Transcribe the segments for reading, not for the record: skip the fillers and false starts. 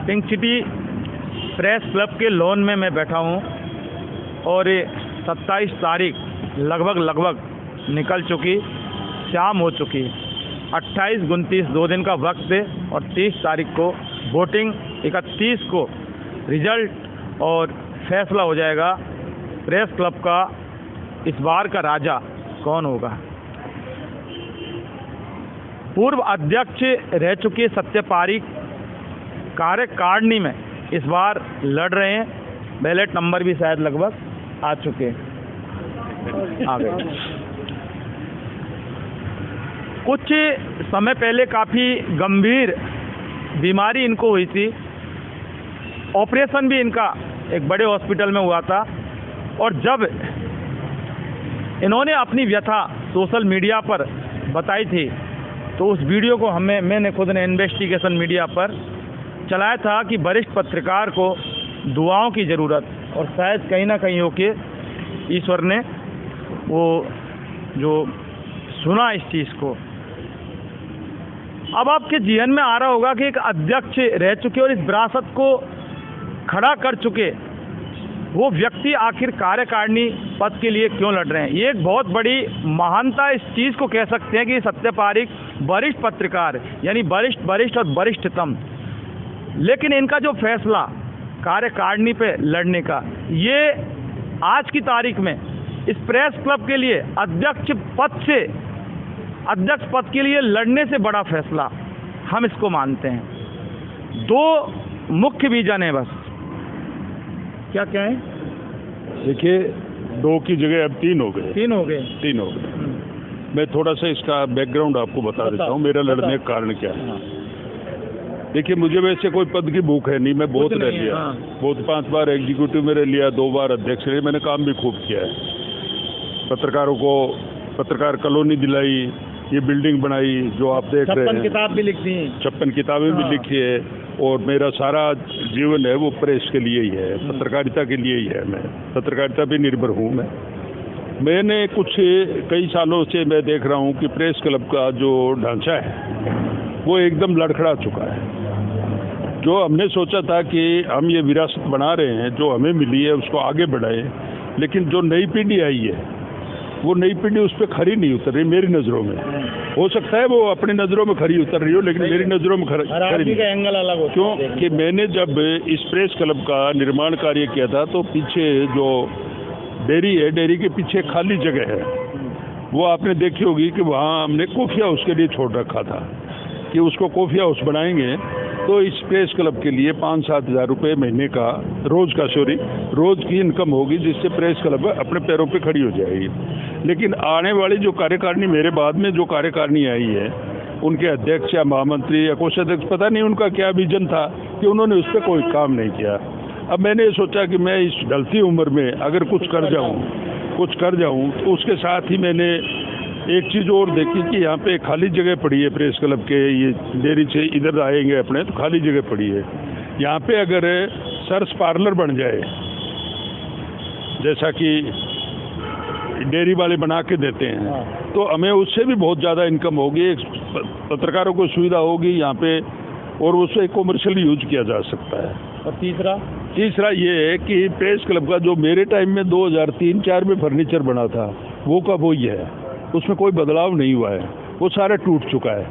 Pink city press club के lawn में मैं बैठा हूँ और 27 तारीख लगभग निकल चुकी, शाम हो चुकी। 28, 29 2 दिन का वक्त है और 30 तारीख को वोटिंग, 31 को रिजल्ट और फैसला हो जाएगा प्रेस क्लब का इस बार का राजा कौन होगा। पूर्व अध्यक्ष रह चुके सत्य पारीक कार्यकारिणी में इस बार लड़ रहे हैं। बैलेट नंबर भी शायद लगभग आ चुके आ गए। कुछ समय पहले काफ़ी गंभीर बीमारी इनको हुई थी, ऑपरेशन भी इनका एक बड़े हॉस्पिटल में हुआ था। और जब इन्होंने अपनी व्यथा सोशल मीडिया पर बताई थी तो उस वीडियो को मैंने खुद ने इन्वेस्टिगेशन मीडिया पर चलाया था कि वरिष्ठ पत्रकार को दुआओं की ज़रूरत, और शायद कहीं ना कहीं होके ईश्वर ने वो जो सुना इस चीज़ को। अब आपके जीवन में आ रहा होगा कि एक अध्यक्ष रह चुके और इस विरासत को खड़ा कर चुके वो व्यक्ति आखिर कार्यकारिणी पद के लिए क्यों लड़ रहे हैं। ये एक बहुत बड़ी महानता इस चीज़ को कह सकते हैं कि सत्य पारीक वरिष्ठ पत्रकार यानी वरिष्ठ और वरिष्ठतम, लेकिन इनका जो फैसला कार्यकारिणी पे लड़ने का, ये आज की तारीख में इस प्रेस क्लब के लिए अध्यक्ष पद के लिए लड़ने से बड़ा फैसला हम इसको मानते हैं। 2 मुख्य विजन है बस। क्या है? देखिए, 2 की जगह अब 3 हो गए। 3 हो गए। मैं थोड़ा सा इसका बैकग्राउंड आपको बता देता हूँ, मेरा लड़ने का कारण क्या है। देखिए, मुझे वैसे कोई पद की भूख है नहीं, मैं बहुत रह लिया, बहुत 5 बार एग्जीक्यूटिव में रह लिया, 2 बार अध्यक्ष रहे, मैंने काम भी खूब किया है। पत्रकारों को पत्रकार कॉलोनी दिलाई, ये बिल्डिंग बनाई जो आप देख रहे हैं। 56 किताब भी लिखी हैं, 56 किताबें भी लिखी है, और मेरा सारा जीवन है वो प्रेस के लिए ही है, पत्रकारिता के लिए ही है। मैं पत्रकारिता पे निर्भर हूँ। मैंने कई सालों से मैं देख रहा हूँ कि प्रेस क्लब का जो ढांचा है वो एकदम लड़खड़ा चुका है। जो हमने सोचा था कि हम ये विरासत बना रहे हैं, जो हमें मिली है उसको आगे बढ़ाएं, लेकिन जो नई पीढ़ी आई है वो नई पीढ़ी उस पर खरी नहीं उतर रही मेरी नज़रों में। हो सकता है वो अपनी नज़रों में खरी उतर रही हो, लेकिन मेरी नज़रों में खरी नहीं। एंगल अलग होता है। क्यों कि मैंने जब इस प्रेस क्लब का निर्माण कार्य किया था तो पीछे जो डेयरी है, डेयरी के पीछे खाली जगह है, वो आपने देखी होगी कि वहाँ हमने कॉफ़ी हाउस के लिए छोड़ रखा था कि उसको कॉफ़ी हाउस बनाएंगे तो इस प्रेस क्लब के लिए 5-7 हज़ार रुपये महीने का रोज़ की इनकम होगी, जिससे प्रेस क्लब अपने पैरों पे खड़ी हो जाएगी। लेकिन आने वाली जो कार्यकारिणी, मेरे बाद में जो कार्यकारिणी आई है, उनके अध्यक्ष या महामंत्री या कोषाध्यक्ष, पता नहीं उनका क्या विजन था कि उन्होंने उस पर कोई काम नहीं किया। अब मैंने सोचा कि मैं इस ढलती उम्र में अगर कुछ कर जाऊँ तो उसके साथ ही मैंने एक चीज़ और देखी कि यहाँ पे खाली जगह पड़ी है प्रेस क्लब के, ये डेयरी से इधर आएंगे अपने तो खाली जगह पड़ी है। यहाँ पे अगर सर्स पार्लर बन जाए, जैसा कि डेयरी वाले बना के देते हैं, तो हमें उससे भी बहुत ज़्यादा इनकम होगी, पत्रकारों को सुविधा होगी यहाँ पे, और उससे कॉमर्शियल यूज किया जा सकता है। और तीसरा ये है कि प्रेस क्लब का जो मेरे टाइम में 2003-4 में फर्नीचर बना था वो का वो ही है, उसमें कोई बदलाव नहीं हुआ है, वो सारा टूट चुका है।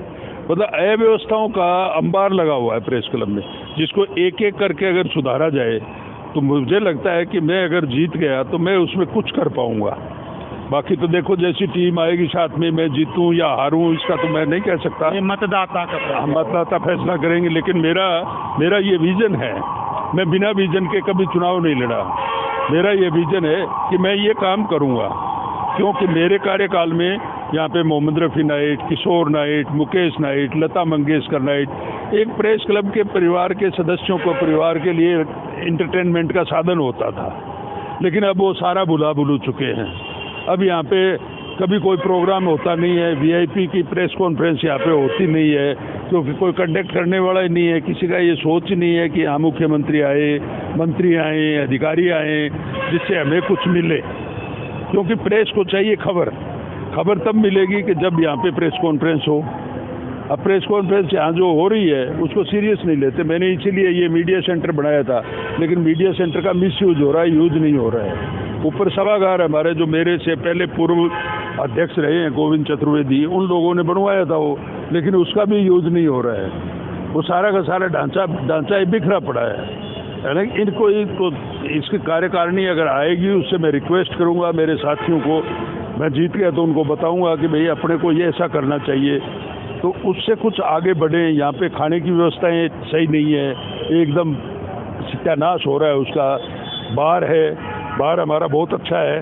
मतलब अव्यवस्थाओं का अंबार लगा हुआ है प्रेस क्लब में, जिसको एक एक करके अगर सुधारा जाए तो मुझे लगता है कि मैं अगर जीत गया तो मैं उसमें कुछ कर पाऊंगा। बाकी तो देखो जैसी टीम आएगी साथ में, मैं जीतूं या हारूं इसका तो मैं नहीं कह सकता, ये मतदाता फैसला करेंगे। लेकिन मेरा ये विजन है, मैं बिना विजन के कभी चुनाव नहीं लड़ा। मेरा ये विजन है कि मैं ये काम करूँगा, क्योंकि मेरे कार्यकाल में यहाँ पे मोहम्मद रफ़ी नाइट, किशोर night, Mukesh night, Lata Mangeshkar night एक प्रेस क्लब के परिवार के सदस्यों को परिवार के लिए इंटरटेनमेंट का साधन होता था। लेकिन अब वो सारा भुला चुके हैं। अब यहाँ पे कभी कोई प्रोग्राम होता नहीं है, वीआईपी की प्रेस कॉन्फ्रेंस यहाँ पे होती नहीं है, क्योंकि कोई कंडक्ट करने वाला ही नहीं है। किसी का ये सोच नहीं है कि हाँ मुख्यमंत्री आए, मंत्री आए, अधिकारी आए, जिससे हमें कुछ मिले। क्योंकि प्रेस को चाहिए खबर तब मिलेगी कि जब यहाँ पे प्रेस कॉन्फ्रेंस हो, अब प्रेस कॉन्फ्रेंस यहाँ जो हो रही है उसको सीरियस नहीं लेते। मैंने इसीलिए ये मीडिया सेंटर बनाया था, लेकिन मीडिया सेंटर का मिसयूज हो रहा है, यूज नहीं हो रहा है। ऊपर सभागार हमारे जो मेरे से पहले पूर्व अध्यक्ष रहे हैं गोविंद चतुर्वेदी, उन लोगों ने बनवाया था वो, लेकिन उसका भी यूज नहीं हो रहा है। वो सारा का सारा ढांचा ही बिखरा पड़ा है ना। इनको इसकी कार्यकारिणी अगर आएगी, उससे मैं रिक्वेस्ट करूंगा मेरे साथियों को, मैं जीत गया तो उनको बताऊंगा कि भाई अपने को ये ऐसा करना चाहिए, तो उससे कुछ आगे बढ़े। यहाँ पे खाने की व्यवस्थाएं सही नहीं है, एकदम सत्यानाश हो रहा है उसका। बार है, बार हमारा बहुत अच्छा है।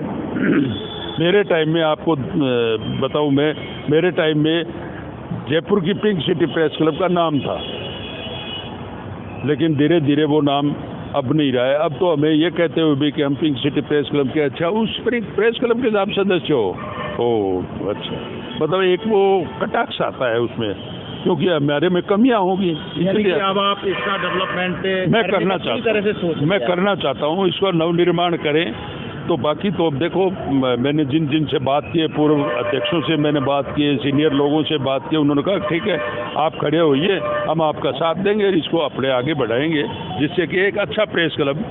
मेरे टाइम में आपको बताऊं, मैं मेरे टाइम में जयपुर की पिंक सिटी प्रेस क्लब का नाम था, लेकिन धीरे धीरे वो नाम अब नहीं रहा है। अब तो हमें ये कहते हुए भी कि हम पिंक सिटी प्रेस क्लब के, अच्छा उस प्रेस क्लब के आप सदस्य हो? ओह अच्छा, मतलब एक वो कटाक्ष आता है उसमें, क्योंकि हमारे में कमियां होगी। इसलिए अब आप इसका डेवलपमेंट मैं करना चाहता हूँ, इसका नवनिर्माण करें। तो बाकी तो अब देखो, मैंने जिन से बात की है, पूर्व अध्यक्षों से मैंने बात की है, सीनियर लोगों से बात की, उन्होंने कहा ठीक है आप खड़े होइए, हम आपका साथ देंगे, इसको अपने आगे बढ़ाएंगे, जिससे कि एक अच्छा प्रेस क्लब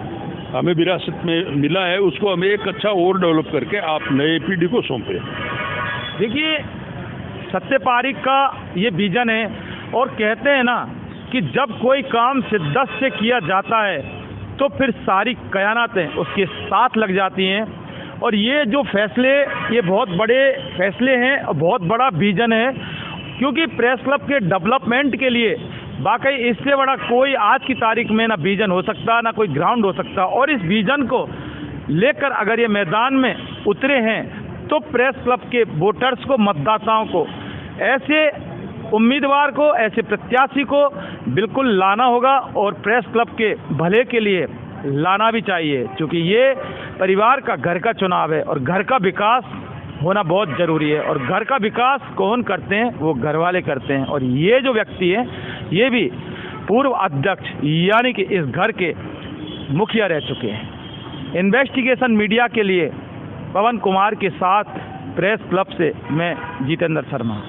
हमें विरासत में मिला है, उसको हमें एक अच्छा और डेवलप करके आप नए पीढ़ी को सौंपे। देखिए, सत्य पारीख का ये विजन है, और कहते हैं ना कि जब कोई काम शिद्दत से किया जाता है तो फिर सारी कयानातें उसके साथ लग जाती हैं। और ये जो फैसले, ये बहुत बड़े फैसले हैं और बहुत बड़ा विजन है, क्योंकि प्रेस क्लब के डेवलपमेंट के लिए वाकई इससे बड़ा कोई आज की तारीख में ना विजन हो सकता, ना कोई ग्राउंड हो सकता। और इस विजन को लेकर अगर ये मैदान में उतरे हैं तो प्रेस क्लब के वोटर्स को, मतदाताओं को, ऐसे उम्मीदवार को, ऐसे प्रत्याशी को बिल्कुल लाना होगा, और प्रेस क्लब के भले के लिए लाना भी चाहिए, क्योंकि ये परिवार का, घर का चुनाव है और घर का विकास होना बहुत ज़रूरी है। और घर का विकास कौन करते हैं? वो घर वाले करते हैं। और ये जो व्यक्ति है, ये भी पूर्व अध्यक्ष यानी कि इस घर के मुखिया रह चुके हैं। इन्वेस्टिगेशन मीडिया के लिए पवन कुमार के साथ प्रेस क्लब से मैं जितेंद्र शर्मा।